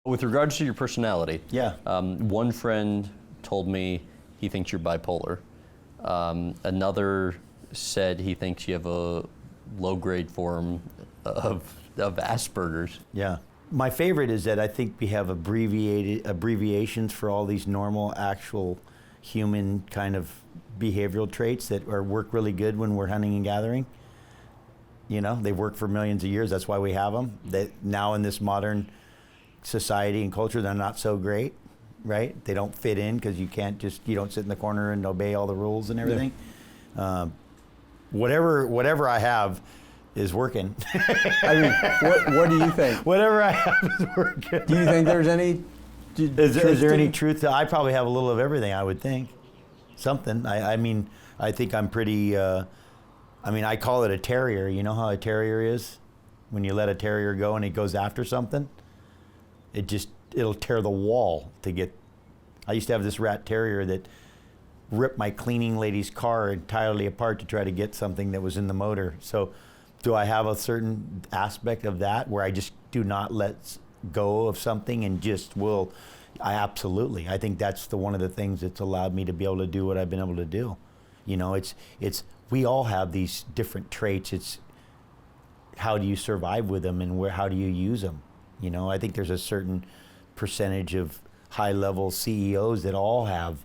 With regards to your personality, Yeah. One friend told me he thinks you're bipolar. Another said he thinks you have a low-grade form of Asperger's. Yeah. My favorite is that I think we have abbreviations for all these normal, actual human kind of behavioral traits that work really good when we're hunting and gathering. You know, they've worked for millions of years. That's why we have them. That now in this modern society and culture, they're not so great, right? They don't fit in because you don't sit in the corner and obey all the rules and everything. Yeah. Whatever I have is working. I mean, what do you think? Whatever I have is working. Do you think there's any Is there any truth to? I probably have a little of everything, I would think. Something. I mean, I think I'm pretty, I call it a terrier. You know how a terrier is? When you let a terrier go and it goes after something, it'll tear the wall to get. I used to have this rat terrier that ripped my cleaning lady's car entirely apart to try to get something that was in the motor. So do I have a certain aspect of that where I just do not let go of something and just will? I absolutely. I think that's one of the things that's allowed me to be able to do what I've been able to do. You know, we all have these different traits. It's how do you survive with them and how do you use them? You know, I think there's a certain percentage of high-level CEOs that all have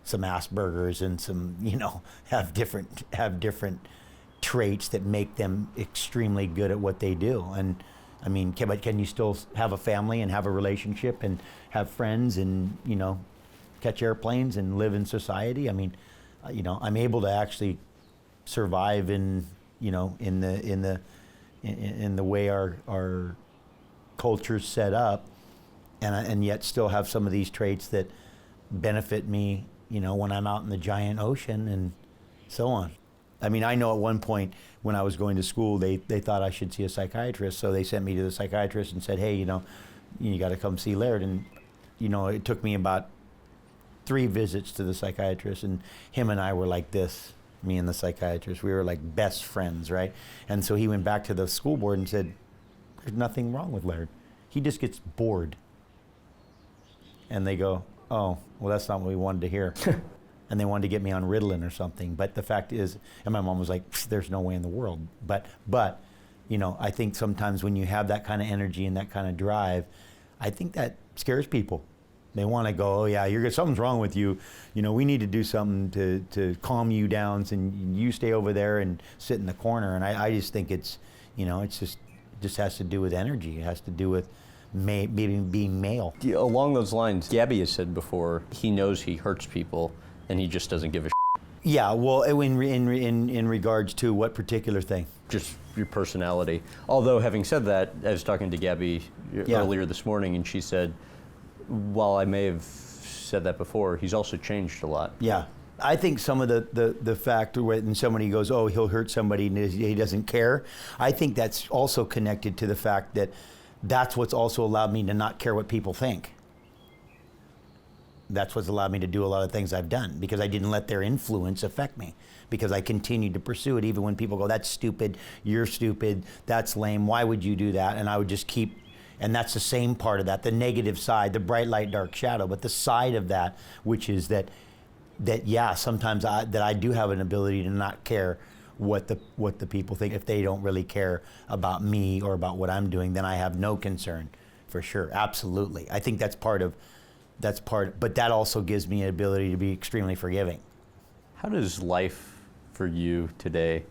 some Asperger's and some, have different traits that make them extremely good at what they do. And I mean, can you still have a family and have a relationship and have friends and, catch airplanes and live in society? I mean, I'm able to actually survive in the way our culture's set up, and yet still have some of these traits that benefit me, when I'm out in the giant ocean and so on. I mean, I know at one point when I was going to school, they thought I should see a psychiatrist, so they sent me to the psychiatrist and said, hey, you got to come see Laird. And, it took me about 3 visits to the psychiatrist, and him and I were like this, me and the psychiatrist. We were like best friends, right? And so he went back to the school board and said, there's nothing wrong with Laird. He just gets bored. And they go, oh, well, that's not what we wanted to hear. And they wanted to get me on Ritalin or something. But the fact is, and my mom was like, there's no way in the world. But I think sometimes when you have that kind of energy and that kind of drive, I think that scares people. They want to go, oh yeah, something's wrong with you. We need to do something to calm you down, and you stay over there and sit in the corner. And I just think it just has to do with energy. It has to do with maybe being male. Along those lines, Gabby has said before, he knows he hurts people and he just doesn't give a shit. Yeah, well, in regards to what particular thing? Just your personality. Although, having said that, I was talking to Gabby earlier this morning, and she said, while I may have said that before, he's also changed a lot. Yeah. I think some of the fact when somebody goes, oh, he'll hurt somebody and he doesn't care, I think that's also connected to the fact that that's what's also allowed me to not care what people think. That's what's allowed me to do a lot of things I've done, because I didn't let their influence affect me, because I continued to pursue it even when people go, that's stupid, you're stupid, that's lame, why would you do that? And I would just keep, and that's the same part of that, the negative side, the bright light, dark shadow, but the side of that, which is that yeah, sometimes I do have an ability to not care what the people think. If they don't really care about me or about what I'm doing, then I have no concern, for sure, absolutely. I think but that also gives me an ability to be extremely forgiving. How does life for you today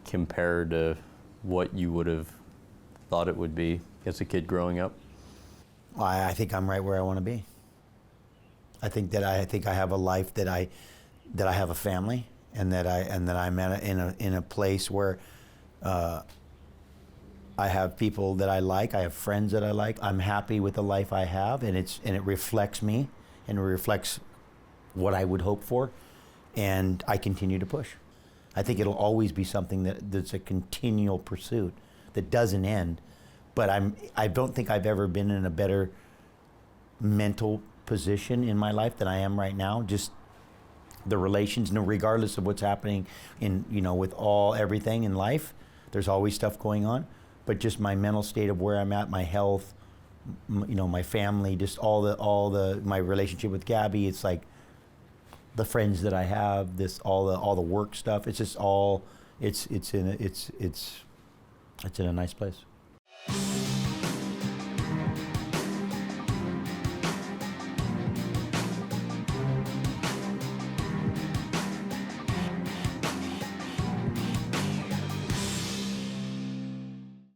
compare to what you would have thought it would be as a kid growing up? Well, I think I'm right where I want to be. I think I have a life that I have a family, and that I'm in a place where I have people that I like, I have friends that I like. I'm happy with the life I have, and it reflects me, and it reflects what I would hope for, and I continue to push. I think it'll always be something that's a continual pursuit that doesn't end. But I don't think I've ever been in a better mental position in my life than I am right now. Just the relations, regardless of what's happening with everything in life, there's always stuff going on. But just my mental state of where I'm at, my health, you know, my family, just all the my relationship with Gabby. It's like the friends that I have, all the work stuff. It's just all it's in a nice place.